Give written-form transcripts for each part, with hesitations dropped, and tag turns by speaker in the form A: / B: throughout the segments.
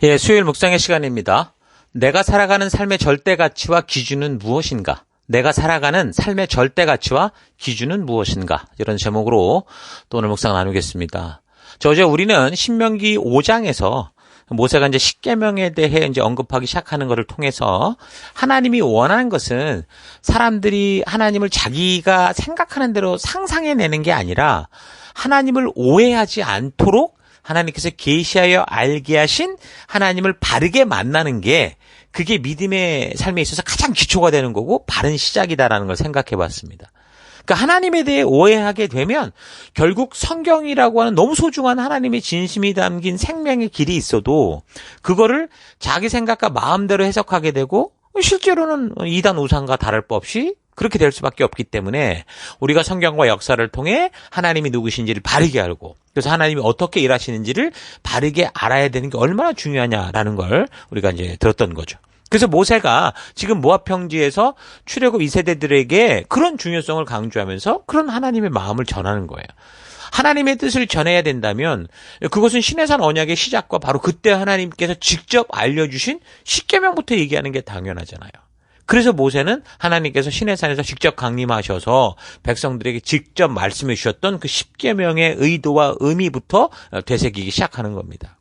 A: 예, 수요일 묵상의 시간입니다. 내가 살아가는 삶의 절대 가치와 기준은 무엇인가? 내가 살아가는 삶의 절대 가치와 기준은 무엇인가? 이런 제목으로 또 오늘 묵상 나누겠습니다. 어제 우리는 신명기 5장에서 모세가 이제 십계명에 대해 이제 언급하기 시작하는 것을 통해서 하나님이 원하는 것은 사람들이 하나님을 자기가 생각하는 대로 상상해내는 게 아니라 하나님을 오해하지 않도록 하나님께서 계시하여 알게 하신 하나님을 바르게 만나는 게 그게 믿음의 삶에 있어서 가장 기초가 되는 거고 바른 시작이다라는 걸 생각해 봤습니다. 그러니까 하나님에 대해 오해하게 되면 결국 성경이라고 하는 너무 소중한 하나님의 진심이 담긴 생명의 길이 있어도 그거를 자기 생각과 마음대로 해석하게 되고 실제로는 이단 우상과 다를 바 없이 그렇게 될 수밖에 없기 때문에 우리가 성경과 역사를 통해 하나님이 누구신지를 바르게 알고 그래서 하나님이 어떻게 일하시는지를 바르게 알아야 되는 게 얼마나 중요하냐라는 걸 우리가 이제 들었던 거죠. 그래서 모세가 지금 모압 평지에서 출애굽 2세대들에게 그런 중요성을 강조하면서 그런 하나님의 마음을 전하는 거예요. 하나님의 뜻을 전해야 된다면 그것은 시내산 언약의 시작과 바로 그때 하나님께서 직접 알려주신 십계명부터 얘기하는 게 당연하잖아요. 그래서 모세는 하나님께서 시내산에서 직접 강림하셔서 백성들에게 직접 말씀해 주셨던 그 십계명의 의도와 의미부터 되새기기 시작하는 겁니다.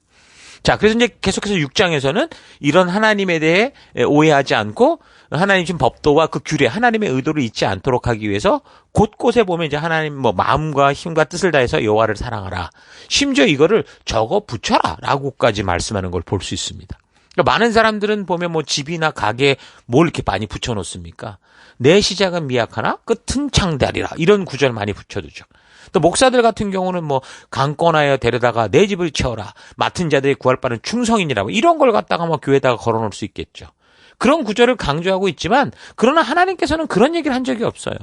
A: 자, 그래서 이제 계속해서 6장에서는 이런 하나님에 대해 오해하지 않고 하나님 준 법도와 그 규례, 하나님의 의도를 잊지 않도록 하기 위해서 곳곳에 보면 이제 하나님 마음과 힘과 뜻을 다해서 여호와를 사랑하라. 심지어 이거를 적어 붙여라라고까지 말씀하는 걸 볼 수 있습니다. 그러니까 많은 사람들은 보면 집이나 가게에 뭘 이렇게 많이 붙여놓습니까? 내 시작은 미약하나 끝은 창대하리라. 이런 구절 많이 붙여두죠. 또 목사들 같은 경우는 강권하여 데려다가 내 집을 채워라. 맡은 자들이 구할 바는 충성이니라. 이런 걸 갖다가 교회에다가 걸어놓을 수 있겠죠. 그런 구절을 강조하고 있지만 그러나 하나님께서는 그런 얘기를 한 적이 없어요.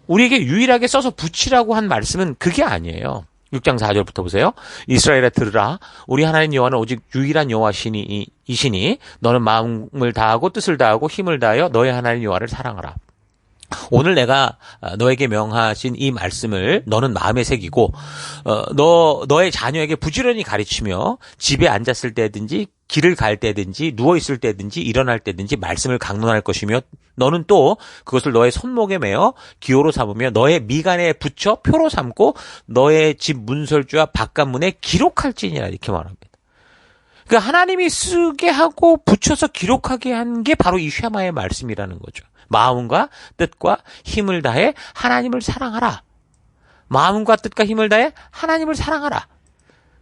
A: 우리에게 유일하게 써서 붙이라고 한 말씀은 그게 아니에요. 6장 4절부터 보세요. 이스라엘아 들으라. 우리 하나님 여호와는 오직 유일한 여호와이시니 너는 마음을 다하고 뜻을 다하고 힘을 다하여 너의 하나님 여호와를 사랑하라. 오늘 내가 너에게 명하신 이 말씀을 너는 마음에 새기고 너의 자녀에게 부지런히 가르치며 집에 앉았을 때든지 길을 갈 때든지 누워있을 때든지 일어날 때든지 말씀을 강론할 것이며 너는 또 그것을 너의 손목에 매어 기호로 삼으며 너의 미간에 붙여 표로 삼고 너의 집 문설주와 바깥문에 기록할지니라 이렇게 말합니다. 그러니까 하나님이 쓰게 하고 붙여서 기록하게 한 게 바로 이 쉐마의 말씀이라는 거죠. 마음과 뜻과 힘을 다해 하나님을 사랑하라. 마음과 뜻과 힘을 다해 하나님을 사랑하라.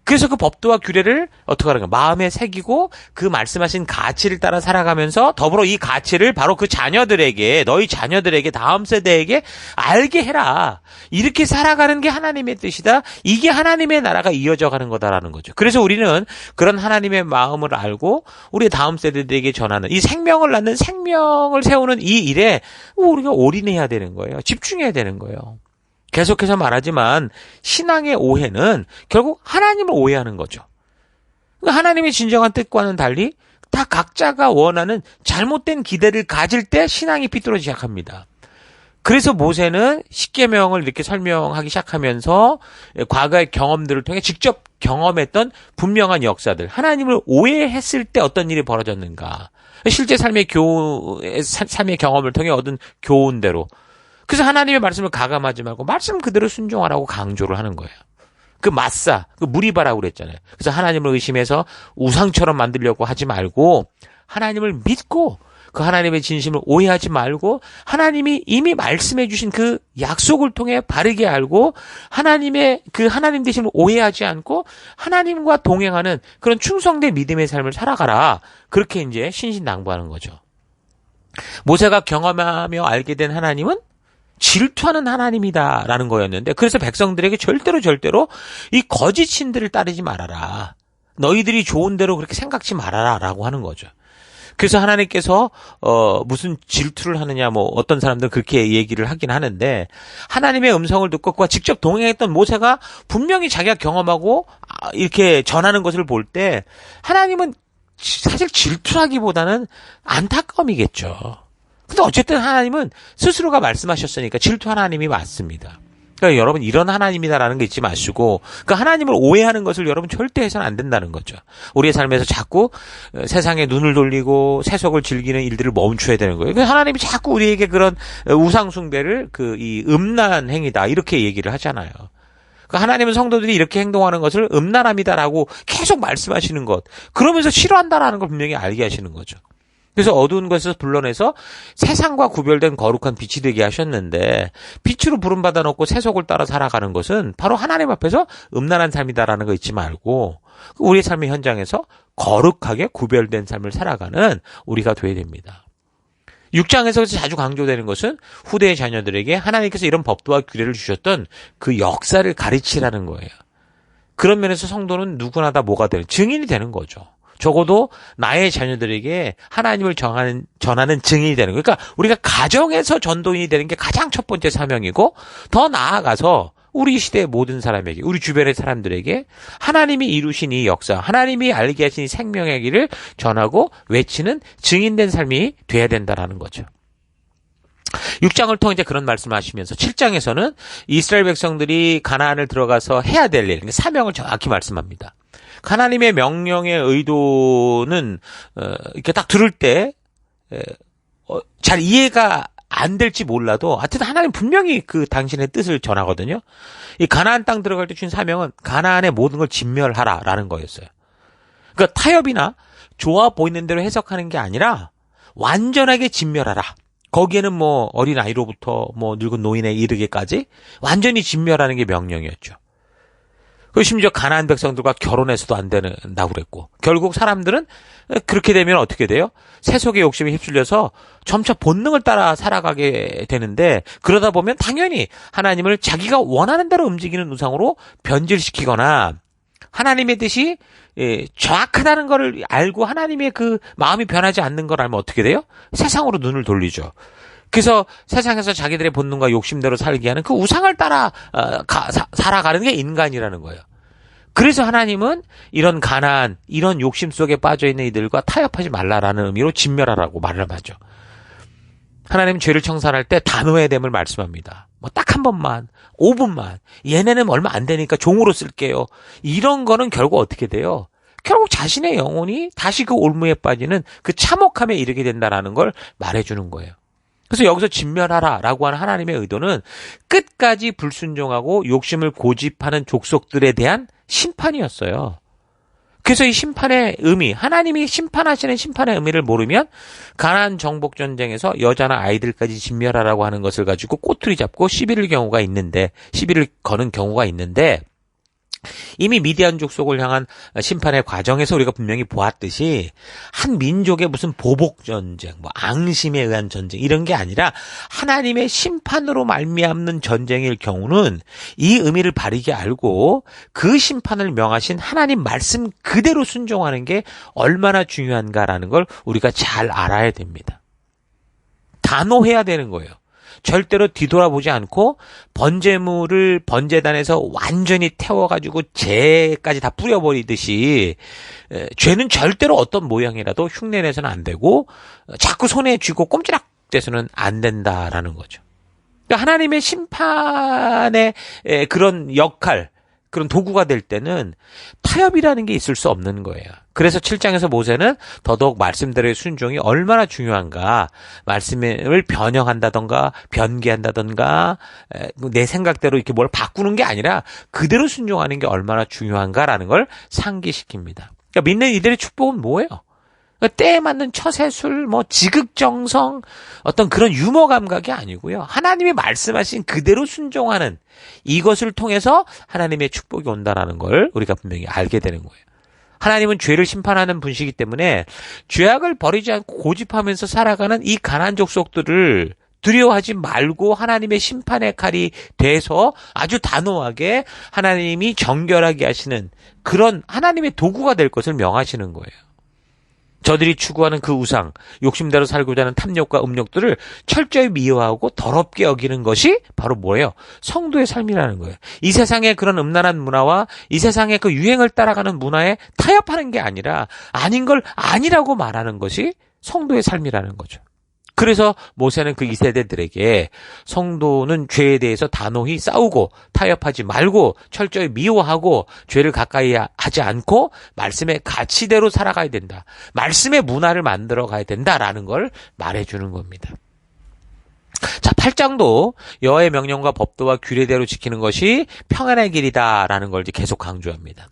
A: 그래서 그 법도와 규례를 어떻게 하는가? 마음에 새기고 그 말씀하신 가치를 따라 살아가면서 더불어 이 가치를 바로 그 자녀들에게 너희 자녀들에게 다음 세대에게 알게 해라. 이렇게 살아가는 게 하나님의 뜻이다. 이게 하나님의 나라가 이어져 가는 거다라는 거죠. 그래서 우리는 그런 하나님의 마음을 알고 우리 다음 세대들에게 전하는 이 생명을 낳는 생명을 세우는 이 일에 우리가 올인해야 되는 거예요. 집중해야 되는 거예요. 계속해서 말하지만 신앙의 오해는 결국 하나님을 오해하는 거죠. 하나님의 진정한 뜻과는 달리 다 각자가 원하는 잘못된 기대를 가질 때 신앙이 삐뚤어지기 시작합니다. 그래서 모세는 십계명을 이렇게 설명하기 시작하면서 과거의 경험들을 통해 직접 경험했던 분명한 역사들, 하나님을 오해했을 때 어떤 일이 벌어졌는가, 실제 삶의 경험을 통해 얻은 교훈대로 그래서 하나님의 말씀을 가감하지 말고 말씀 그대로 순종하라고 강조를 하는 거예요. 그 마사, 그 무리바라고 그랬잖아요. 그래서 하나님을 의심해서 우상처럼 만들려고 하지 말고 하나님을 믿고 그 하나님의 진심을 오해하지 말고 하나님이 이미 말씀해 주신 그 약속을 통해 바르게 알고 하나님의 그 하나님 되심을 오해하지 않고 하나님과 동행하는 그런 충성된 믿음의 삶을 살아가라. 그렇게 이제 신신당부하는 거죠. 모세가 경험하며 알게 된 하나님은 질투하는 하나님이다라는 거였는데 그래서 백성들에게 절대로 이 거짓 신들을 따르지 말아라. 너희들이 좋은 대로 그렇게 생각지 말아라라고 하는 거죠. 그래서 하나님께서 무슨 질투를 하느냐 어떤 사람들은 그렇게 얘기를 하긴 하는데 하나님의 음성을 듣고 그와 직접 동행했던 모세가 분명히 자기가 경험하고 이렇게 전하는 것을 볼 때 하나님은 사실 질투하기보다는 안타까움이겠죠. 근데 어쨌든 하나님은 스스로가 말씀하셨으니까 질투 하나님이 맞습니다. 그러니까 여러분 이런 하나님이다라는 거 잊지 마시고 그 하나님을 오해하는 것을 여러분 절대 해서는 안 된다는 거죠. 우리의 삶에서 자꾸 세상에 눈을 돌리고 세속을 즐기는 일들을 멈춰야 되는 거예요. 그래서 하나님이 자꾸 우리에게 그런 우상 숭배를 이 음란한 행위다 이렇게 얘기를 하잖아요. 그 하나님은 성도들이 이렇게 행동하는 것을 음란함이다라고 계속 말씀하시는 것. 그러면서 싫어한다라는 걸 분명히 알게 하시는 거죠. 그래서 어두운 것에서 불러내서 세상과 구별된 거룩한 빛이 되게 하셨는데 빛으로 부름받아 놓고 세속을 따라 살아가는 것은 바로 하나님 앞에서 음란한 삶이다라는 거 잊지 말고 우리의 삶의 현장에서 거룩하게 구별된 삶을 살아가는 우리가 되어야 됩니다. 6장에서 자주 강조되는 것은 후대의 자녀들에게 하나님께서 이런 법도와 규례를 주셨던 그 역사를 가르치라는 거예요. 그런 면에서 성도는 누구나 다 뭐가 되는 증인이 되는 거죠. 적어도 나의 자녀들에게 하나님을 전하는 증인이 되는 거예요. 그러니까 우리가 가정에서 전도인이 되는 게 가장 첫 번째 사명이고 더 나아가서 우리 시대의 모든 사람에게 우리 주변의 사람들에게 하나님이 이루신 이 역사 하나님이 알게 하신 이 생명의 길을 전하고 외치는 증인된 삶이 돼야 된다라는 거죠. 6장을 통해 이제 그런 말씀을 하시면서 7장에서는 이스라엘 백성들이 가나안을 들어가서 해야 될 일, 사명을 정확히 말씀합니다. 하나님의 명령의 의도는 이렇게 딱 들을 때 잘 이해가 안 될지 몰라도 하여튼 하나님 분명히 그 당신의 뜻을 전하거든요. 이 가나안 땅 들어갈 때 준 사명은 가나안의 모든 걸 진멸하라라는 거였어요. 그러니까 타협이나 좋아 보이는 대로 해석하는 게 아니라 완전하게 진멸하라. 거기에는 뭐 어린 아이로부터 뭐 늙은 노인에 이르기까지 완전히 진멸하는 게 명령이었죠. 심지어 가나안 백성들과 결혼해서도 안 된다고 그랬고 결국 사람들은 그렇게 되면 어떻게 돼요? 세속의 욕심에 휩쓸려서 점차 본능을 따라 살아가게 되는데 그러다 보면 당연히 하나님을 자기가 원하는 대로 움직이는 우상으로 변질시키거나 하나님의 뜻이 정확하다는 걸 알고 하나님의 그 마음이 변하지 않는 걸 알면 어떻게 돼요? 세상으로 눈을 돌리죠. 그래서 세상에서 자기들의 본능과 욕심대로 살게 하는 그 우상을 따라 살아가는 게 인간이라는 거예요. 그래서 하나님은 이런 가난한 이런 욕심 속에 빠져있는 이들과 타협하지 말라라는 의미로 진멸하라고 말을 하죠. 하나님은 죄를 청산할 때 단호해야 됨을 말씀합니다. 뭐 딱 한 번만 5분만 얘네는 얼마 안 되니까 종으로 쓸게요. 이런 거는 결국 어떻게 돼요? 결국 자신의 영혼이 다시 그 올무에 빠지는 그 참혹함에 이르게 된다라는 걸 말해주는 거예요. 그래서 여기서 진멸하라라고 하는 하나님의 의도는 끝까지 불순종하고 욕심을 고집하는 족속들에 대한 심판이었어요. 그래서 이 심판의 의미, 하나님이 심판하시는 심판의 의미를 모르면 가나안 정복 전쟁에서 여자나 아이들까지 진멸하라고 하는 것을 가지고 꼬투리 잡고 시비를 거는 경우가 있는데 이미 미디안 족속을 향한 심판의 과정에서 우리가 분명히 보았듯이 한 민족의 무슨 보복 전쟁, 뭐 앙심에 의한 전쟁 이런 게 아니라 하나님의 심판으로 말미암는 전쟁일 경우는 이 의미를 바르게 알고 그 심판을 명하신 하나님 말씀 그대로 순종하는 게 얼마나 중요한가라는 걸 우리가 잘 알아야 됩니다. 단호해야 되는 거예요. 절대로 뒤돌아보지 않고 번제물을 번제단에서 완전히 태워가지고 죄까지 다 뿌려버리듯이 죄는 절대로 어떤 모양이라도 흉내내서는 안 되고 자꾸 손에 쥐고 꼼지락대서는 안 된다라는 거죠. 그러니까 하나님의 심판의 그런 역할, 그런 도구가 될 때는 타협이라는 게 있을 수 없는 거예요. 그래서 7장에서 모세는 더더욱 말씀대로의 순종이 얼마나 중요한가, 말씀을 변형한다던가 변개한다던가 내 생각대로 이렇게 뭘 바꾸는 게 아니라 그대로 순종하는 게 얼마나 중요한가라는 걸 상기시킵니다. 그러니까 믿는 이들의 축복은 뭐예요? 그러니까 때에 맞는 처세술, 지극정성, 어떤 그런 유머 감각이 아니고요. 하나님이 말씀하신 그대로 순종하는 이것을 통해서 하나님의 축복이 온다는 걸 우리가 분명히 알게 되는 거예요. 하나님은 죄를 심판하는 분이시기 때문에 죄악을 버리지 않고 고집하면서 살아가는 이 가난안 족속들을 두려워하지 말고 하나님의 심판의 칼이 돼서 아주 단호하게 하나님이 정결하게 하시는 그런 하나님의 도구가 될 것을 명하시는 거예요. 저들이 추구하는 그 우상, 욕심대로 살고자 하는 탐욕과 음욕들을 철저히 미워하고 더럽게 여기는 것이 바로 뭐예요? 성도의 삶이라는 거예요. 이 세상의 그런 음란한 문화와 이 세상의 그 유행을 따라가는 문화에 타협하는 게 아니라 아닌 걸 아니라고 말하는 것이 성도의 삶이라는 거죠. 그래서 모세는 그 2세대들에게 성도는 죄에 대해서 단호히 싸우고 타협하지 말고 철저히 미워하고 죄를 가까이 하지 않고 말씀의 가치대로 살아가야 된다. 말씀의 문화를 만들어 가야 된다라는 걸 말해주는 겁니다. 자, 8장도 여호와의 명령과 법도와 규례대로 지키는 것이 평안의 길이다라는 걸 이제 계속 강조합니다.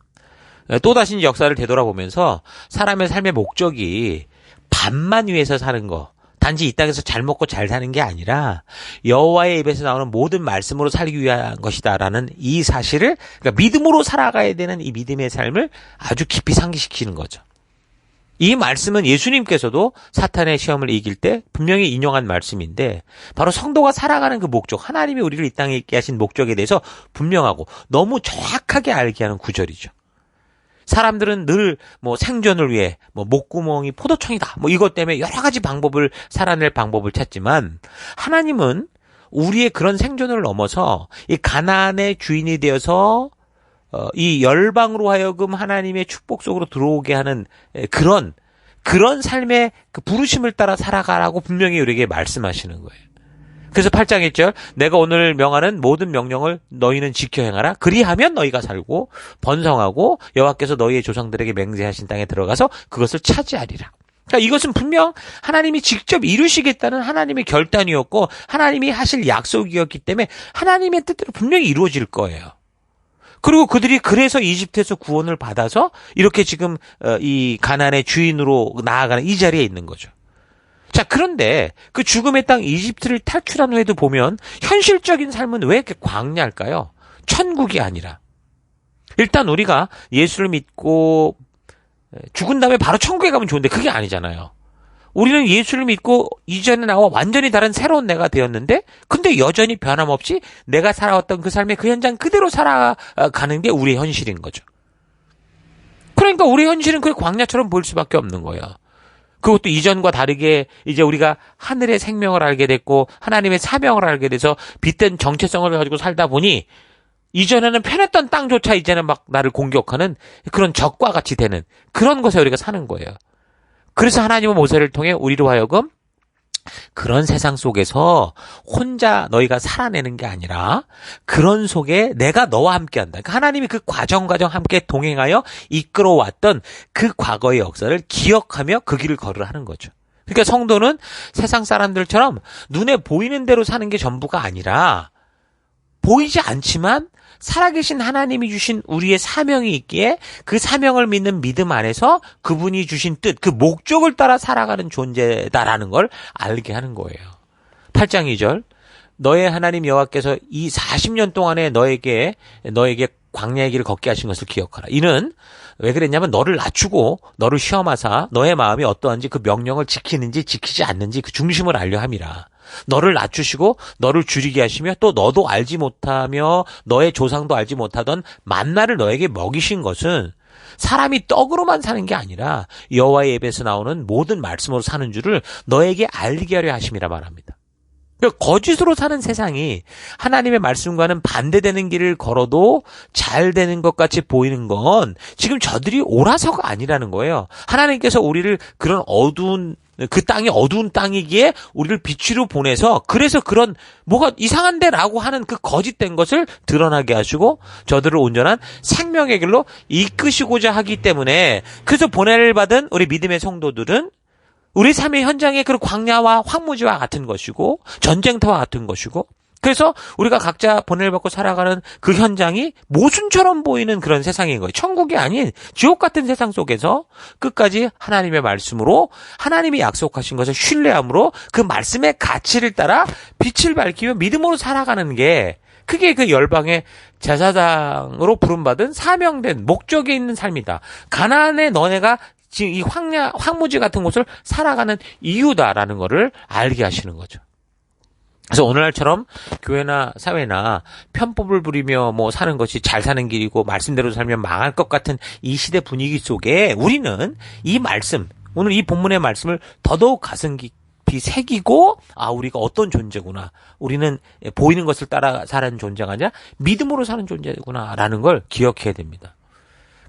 A: 또다시 역사를 되돌아보면서 사람의 삶의 목적이 밥만 위해서 사는 거, 단지 이 땅에서 잘 먹고 잘 사는 게 아니라 여호와의 입에서 나오는 모든 말씀으로 살기 위한 것이다라는 이 사실을, 그러니까 믿음으로 살아가야 되는 이 믿음의 삶을 아주 깊이 상기시키는 거죠. 이 말씀은 예수님께서도 사탄의 시험을 이길 때 분명히 인용한 말씀인데, 바로 성도가 살아가는 그 목적, 하나님이 우리를 이 땅에 있게 하신 목적에 대해서 분명하고 너무 정확하게 알게 하는 구절이죠. 사람들은 늘 생존을 위해 목구멍이 포도청이다 이것 때문에 여러 가지 방법을, 살아낼 방법을 찾지만, 하나님은 우리의 그런 생존을 넘어서 이 가나안의 주인이 되어서 이 열방으로 하여금 하나님의 축복 속으로 들어오게 하는 그런 삶의 그 부르심을 따라 살아가라고 분명히 우리에게 말씀하시는 거예요. 그래서 8장 1절, 내가 오늘 명하는 모든 명령을 너희는 지켜 행하라. 그리하면 너희가 살고 번성하고 여호와께서 너희의 조상들에게 맹세하신 땅에 들어가서 그것을 차지하리라. 그러니까 이것은 분명 하나님이 직접 이루시겠다는 하나님의 결단이었고 하나님이 하실 약속이었기 때문에 하나님의 뜻대로 분명히 이루어질 거예요. 그리고 그들이 그래서 이집트에서 구원을 받아서 이렇게 지금 이 가나안의 주인으로 나아가는 이 자리에 있는 거죠. 자, 그런데 그 죽음의 땅 이집트를 탈출한 후에도 보면 현실적인 삶은 왜 이렇게 광야일까요? 천국이 아니라. 일단 우리가 예수를 믿고 죽은 다음에 바로 천국에 가면 좋은데 그게 아니잖아요. 우리는 예수를 믿고 이전에 나와 완전히 다른 새로운 내가 되었는데, 근데 여전히 변함없이 내가 살아왔던 그 삶의 그 현장 그대로 살아가는 게 우리의 현실인 거죠. 그러니까 우리의 현실은 그 광야처럼 보일 수밖에 없는 거예요. 그것도 이전과 다르게 이제 우리가 하늘의 생명을 알게 됐고 하나님의 사명을 알게 돼서 빛된 정체성을 가지고 살다 보니 이전에는 편했던 땅조차 이제는 막 나를 공격하는 그런 적과 같이 되는 그런 것에 우리가 사는 거예요. 그래서 하나님은 모세를 통해 우리로 하여금 그런 세상 속에서 혼자 너희가 살아내는 게 아니라 그런 속에 내가 너와 함께한다. 그러니까 하나님이 그 과정 함께 동행하여 이끌어왔던 그 과거의 역사를 기억하며 그 길을 걸으라 하는 거죠. 그러니까 성도는 세상 사람들처럼 눈에 보이는 대로 사는 게 전부가 아니라 보이지 않지만 살아계신 하나님이 주신 우리의 사명이 있기에 그 사명을 믿는 믿음 안에서 그분이 주신 뜻, 그 목적을 따라 살아가는 존재다라는 걸 알게 하는 거예요. 8장 2절, 너의 하나님 여호와께서 이 40년 동안에 너에게 광야의 길을 걷게 하신 것을 기억하라. 이는 왜 그랬냐면 너를 낮추고 너를 시험하사 너의 마음이 어떠한지 그 명령을 지키는지 지키지 않는지 그 중심을 알려 함이라. 너를 낮추시고 너를 줄이게 하시며 또 너도 알지 못하며 너의 조상도 알지 못하던 만나를 너에게 먹이신 것은 사람이 떡으로만 사는 게 아니라 여호와의 입에서 나오는 모든 말씀으로 사는 줄을 너에게 알게 하려 하심이라 말합니다. 거짓으로 사는 세상이 하나님의 말씀과는 반대되는 길을 걸어도 잘 되는 것 같이 보이는 건 지금 저들이 옳아서가 아니라는 거예요. 하나님께서 우리를 그런 그 땅이 어두운 땅이기에 우리를 빛으로 보내서 그래서 그런 뭐가 이상한데라고 하는 그 거짓된 것을 드러나게 하시고 저들을 온전한 생명의 길로 이끄시고자 하기 때문에, 그래서 보내를 받은 우리 믿음의 성도들은 우리 삶의 현장의 그 광야와 황무지와 같은 것이고 전쟁터와 같은 것이고, 그래서 우리가 각자 보내를 받고 살아가는 그 현장이 모순처럼 보이는 그런 세상인 거예요. 천국이 아닌 지옥 같은 세상 속에서 끝까지 하나님의 말씀으로 하나님이 약속하신 것을 신뢰함으로 그 말씀의 가치를 따라 빛을 밝히며 믿음으로 살아가는 게, 그게 그 열방의 제사장으로 부름받은 사명된 목적에 있는 삶이다. 가나안의 너네가 지금 이 황무지 같은 곳을 살아가는 이유다라는 것을 알게 하시는 거죠. 그래서 오늘날처럼 교회나 사회나 편법을 부리며 사는 것이 잘 사는 길이고 말씀대로 살면 망할 것 같은 이 시대 분위기 속에 우리는 이 말씀, 오늘 이 본문의 말씀을 더더욱 가슴 깊이 새기고, 우리가 어떤 존재구나. 우리는 보이는 것을 따라 사는 존재가 아니라 믿음으로 사는 존재구나라는 걸 기억해야 됩니다.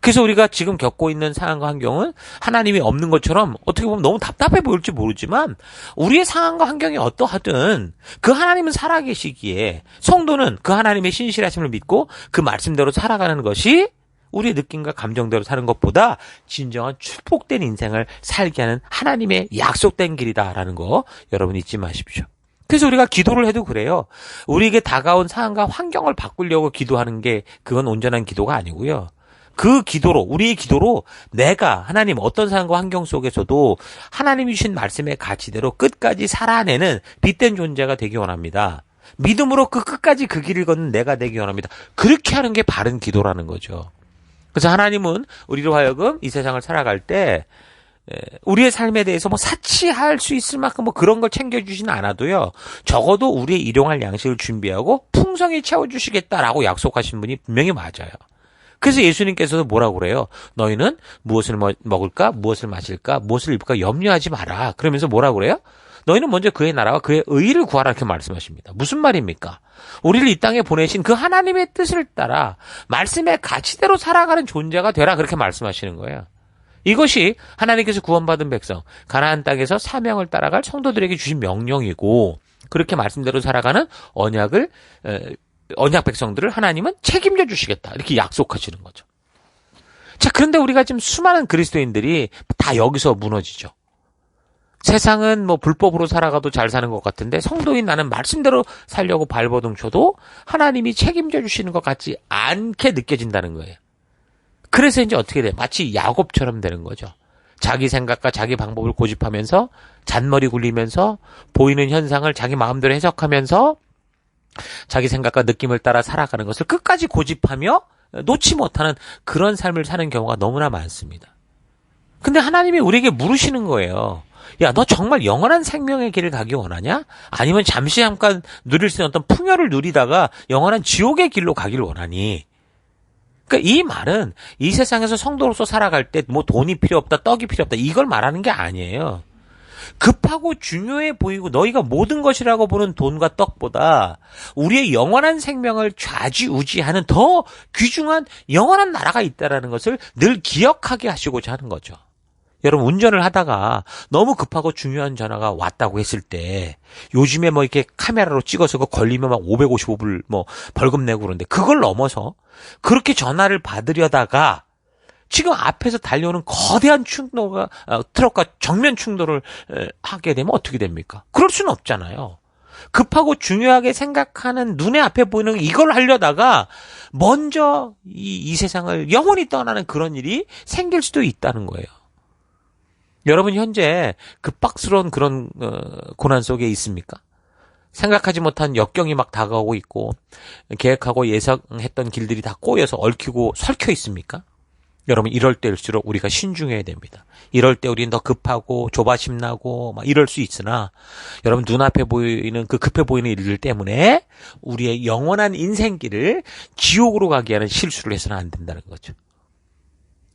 A: 그래서 우리가 지금 겪고 있는 상황과 환경은 하나님이 없는 것처럼 어떻게 보면 너무 답답해 보일지 모르지만 우리의 상황과 환경이 어떠하든 그 하나님은 살아계시기에 성도는 그 하나님의 신실하심을 믿고 그 말씀대로 살아가는 것이 우리의 느낌과 감정대로 사는 것보다 진정한 축복된 인생을 살게 하는 하나님의 약속된 길이다라는 거 여러분 잊지 마십시오. 그래서 우리가 기도를 해도 그래요. 우리에게 다가온 상황과 환경을 바꾸려고 기도하는 게 그건 온전한 기도가 아니고요. 그 기도로, 우리의 기도로 내가 하나님 어떤 상황과 환경 속에서도 하나님이 주신 말씀의 가치대로 끝까지 살아내는 빛된 존재가 되기 원합니다. 믿음으로 그 끝까지 그 길을 걷는 내가 되기 원합니다. 그렇게 하는 게 바른 기도라는 거죠. 그래서 하나님은 우리로 하여금 이 세상을 살아갈 때 우리의 삶에 대해서 뭐 사치할 수 있을 만큼 뭐 그런 걸 챙겨주지는 않아도요. 적어도 우리의 일용할 양식을 준비하고 풍성히 채워주시겠다라고 약속하신 분이 분명히 맞아요. 그래서 예수님께서도 뭐라고 그래요? 너희는 무엇을 먹을까? 무엇을 마실까? 무엇을 입을까? 염려하지 마라. 그러면서 뭐라고 그래요? 너희는 먼저 그의 나라와 그의 의를 구하라 이렇게 말씀하십니다. 무슨 말입니까? 우리를 이 땅에 보내신 그 하나님의 뜻을 따라 말씀의 가치대로 살아가는 존재가 되라 그렇게 말씀하시는 거예요. 이것이 하나님께서 구원받은 백성, 가나안 땅에서 사명을 따라갈 성도들에게 주신 명령이고 그렇게 말씀대로 살아가는 언약 백성들을 하나님은 책임져 주시겠다. 이렇게 약속하시는 거죠. 자, 그런데 우리가 지금 수많은 그리스도인들이 다 여기서 무너지죠. 세상은 뭐 불법으로 살아가도 잘 사는 것 같은데 성도인 나는 말씀대로 살려고 발버둥 쳐도 하나님이 책임져 주시는 것 같지 않게 느껴진다는 거예요. 그래서 이제 어떻게 돼? 마치 야곱처럼 되는 거죠. 자기 생각과 자기 방법을 고집하면서 잔머리 굴리면서 보이는 현상을 자기 마음대로 해석하면서 자기 생각과 느낌을 따라 살아가는 것을 끝까지 고집하며 놓지 못하는 그런 삶을 사는 경우가 너무나 많습니다. 근데 하나님이 우리에게 물으시는 거예요. 야, 너 정말 영원한 생명의 길을 가기 원하냐? 아니면 잠깐 누릴 수 있는 어떤 풍요를 누리다가 영원한 지옥의 길로 가길 원하니? 그러니까 이 말은 이 세상에서 성도로서 살아갈 때 뭐 돈이 필요 없다, 떡이 필요 없다 이걸 말하는 게 아니에요. 급하고 중요해 보이고 너희가 모든 것이라고 보는 돈과 떡보다 우리의 영원한 생명을 좌지우지하는 더 귀중한 영원한 나라가 있다는 것을 늘 기억하게 하시고자 하는 거죠. 여러분 운전을 하다가 너무 급하고 중요한 전화가 왔다고 했을 때 요즘에 뭐 이렇게 카메라로 찍어서 그거 걸리면 막 555불 뭐 벌금 내고 그러는데 그걸 넘어서 그렇게 전화를 받으려다가 지금 앞에서 달려오는 거대한 트럭과 정면 충돌을 하게 되면 어떻게 됩니까? 그럴 수는 없잖아요. 급하고 중요하게 생각하는 눈에 앞에 보이는 이걸 하려다가 먼저 이 세상을 영원히 떠나는 그런 일이 생길 수도 있다는 거예요. 여러분 현재 급박스러운 그런 고난 속에 있습니까? 생각하지 못한 역경이 막 다가오고 있고 계획하고 예상했던 길들이 다 꼬여서 얽히고 설켜 있습니까? 여러분 이럴 때일수록 우리가 신중해야 됩니다. 이럴 때 우리는 더 급하고 조바심 나고 막 이럴 수 있으나 여러분 눈앞에 보이는 그 급해 보이는 일들 때문에 우리의 영원한 인생길을 지옥으로 가게 하는 실수를 해서는 안 된다는 거죠.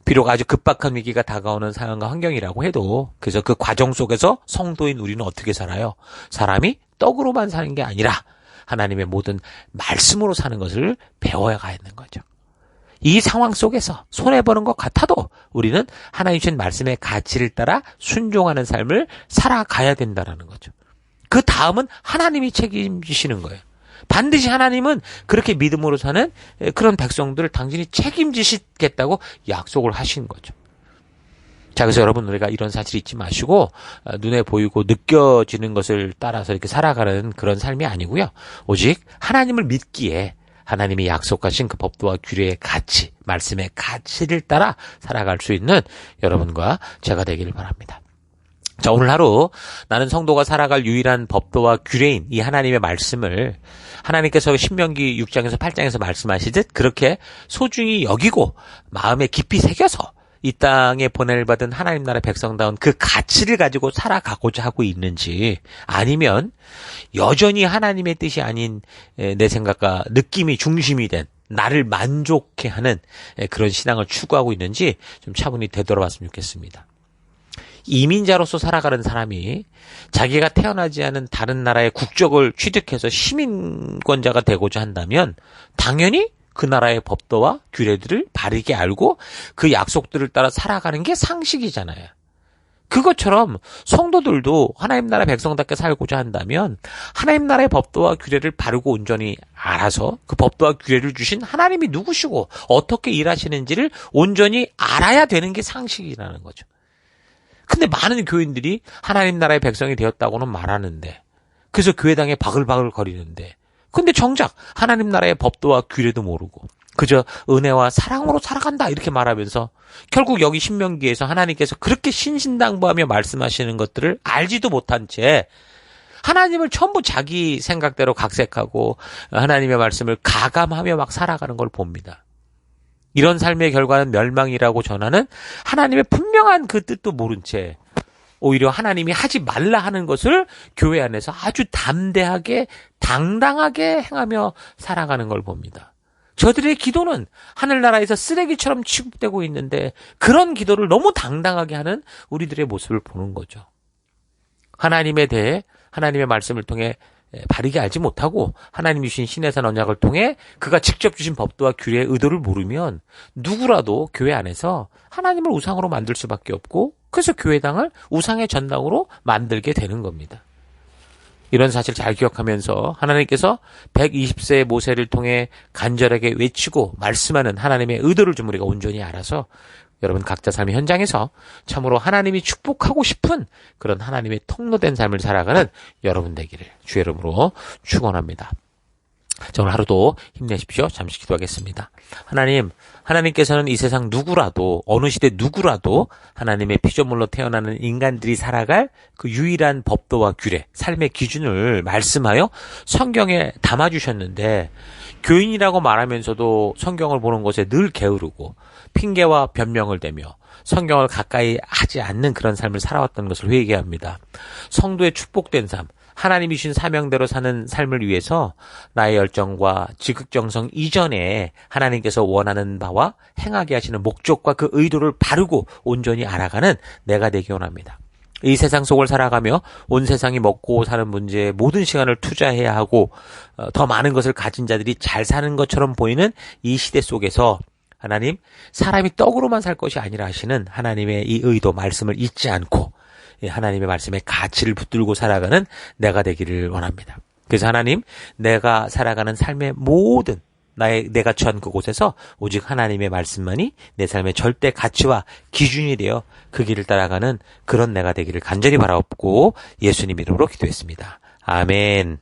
A: 비록 아주 급박한 위기가 다가오는 상황과 환경이라고 해도 그래서 그 과정 속에서 성도인 우리는 어떻게 살아요? 사람이 떡으로만 사는 게 아니라 하나님의 모든 말씀으로 사는 것을 배워야 하는 거죠. 이 상황 속에서 손해보는 것 같아도 우리는 하나님 주신 말씀의 가치를 따라 순종하는 삶을 살아가야 된다는 거죠. 그 다음은 하나님이 책임지시는 거예요. 반드시 하나님은 그렇게 믿음으로 사는 그런 백성들을 당신이 책임지시겠다고 약속을 하신 거죠. 자, 그래서 여러분 우리가 이런 사실 잊지 마시고 눈에 보이고 느껴지는 것을 따라서 이렇게 살아가는 그런 삶이 아니고요. 오직 하나님을 믿기에 하나님이 약속하신 그 법도와 규례의 가치, 말씀의 가치를 따라 살아갈 수 있는 여러분과 제가 되기를 바랍니다. 자, 오늘 하루 나는 성도가 살아갈 유일한 법도와 규례인 이 하나님의 말씀을 하나님께서 신명기 6장에서 8장에서 말씀하시듯 그렇게 소중히 여기고 마음에 깊이 새겨서 이 땅에 보냄을 받은 하나님 나라 백성다운 그 가치를 가지고 살아가고자 하고 있는지 아니면 여전히 하나님의 뜻이 아닌 내 생각과 느낌이 중심이 된 나를 만족해 하는 그런 신앙을 추구하고 있는지 좀 차분히 되돌아봤으면 좋겠습니다. 이민자로서 살아가는 사람이 자기가 태어나지 않은 다른 나라의 국적을 취득해서 시민권자가 되고자 한다면 당연히 그 나라의 법도와 규례들을 바르게 알고 그 약속들을 따라 살아가는 게 상식이잖아요. 그것처럼 성도들도 하나님 나라 백성답게 살고자 한다면 하나님 나라의 법도와 규례를 바르고 온전히 알아서 그 법도와 규례를 주신 하나님이 누구시고 어떻게 일하시는지를 온전히 알아야 되는 게 상식이라는 거죠. 근데 많은 교인들이 하나님 나라의 백성이 되었다고는 말하는데, 그래서 교회당에 바글바글 거리는데, 근데 정작 하나님 나라의 법도와 규례도 모르고 그저 은혜와 사랑으로 살아간다 이렇게 말하면서 결국 여기 신명기에서 하나님께서 그렇게 신신당부하며 말씀하시는 것들을 알지도 못한 채 하나님을 전부 자기 생각대로 각색하고 하나님의 말씀을 가감하며 막 살아가는 걸 봅니다. 이런 삶의 결과는 멸망이라고 전하는 하나님의 분명한 그 뜻도 모른 채 오히려 하나님이 하지 말라 하는 것을 교회 안에서 아주 담대하게 당당하게 행하며 살아가는 걸 봅니다. 저들의 기도는 하늘나라에서 쓰레기처럼 취급되고 있는데 그런 기도를 너무 당당하게 하는 우리들의 모습을 보는 거죠. 하나님에 대해 하나님의 말씀을 통해 바르게 알지 못하고 하나님이 주신 신의 언약을 통해 그가 직접 주신 법도와 규례의 의도를 모르면 누구라도 교회 안에서 하나님을 우상으로 만들 수밖에 없고 그래서 교회당을 우상의 전당으로 만들게 되는 겁니다. 이런 사실 잘 기억하면서 하나님께서 120세의 모세를 통해 간절하게 외치고 말씀하는 하나님의 의도를 좀 우리가 온전히 알아서 여러분 각자 삶의 현장에서 참으로 하나님이 축복하고 싶은 그런 하나님의 통로된 삶을 살아가는 여러분 되기를 주의 이름으로 축원합니다. 자, 오늘 하루도 힘내십시오. 잠시 기도하겠습니다. 하나님께서는 이 세상 누구라도 어느 시대 누구라도 하나님의 피조물로 태어나는 인간들이 살아갈 그 유일한 법도와 규례, 삶의 기준을 말씀하여 성경에 담아주셨는데 교인이라고 말하면서도 성경을 보는 것에 늘 게으르고 핑계와 변명을 대며 성경을 가까이 하지 않는 그런 삶을 살아왔던 것을 회개합니다. 성도의 축복된 삶, 하나님이 주신 사명대로 사는 삶을 위해서 나의 열정과 지극정성 이전에 하나님께서 원하는 바와 행하게 하시는 목적과 그 의도를 바르고 온전히 알아가는 내가 되기 원합니다. 이 세상 속을 살아가며 온 세상이 먹고 사는 문제에 모든 시간을 투자해야 하고 더 많은 것을 가진 자들이 잘 사는 것처럼 보이는 이 시대 속에서 하나님, 사람이 떡으로만 살 것이 아니라 하시는 하나님의 이 의도, 말씀을 잊지 않고 하나님의 말씀에 가치를 붙들고 살아가는 내가 되기를 원합니다. 그래서 하나님, 내가 살아가는 삶의 모든 내가 처한 그곳에서 오직 하나님의 말씀만이 내 삶의 절대 가치와 기준이 되어 그 길을 따라가는 그런 내가 되기를 간절히 바라옵고 예수님 이름으로 기도했습니다. 아멘.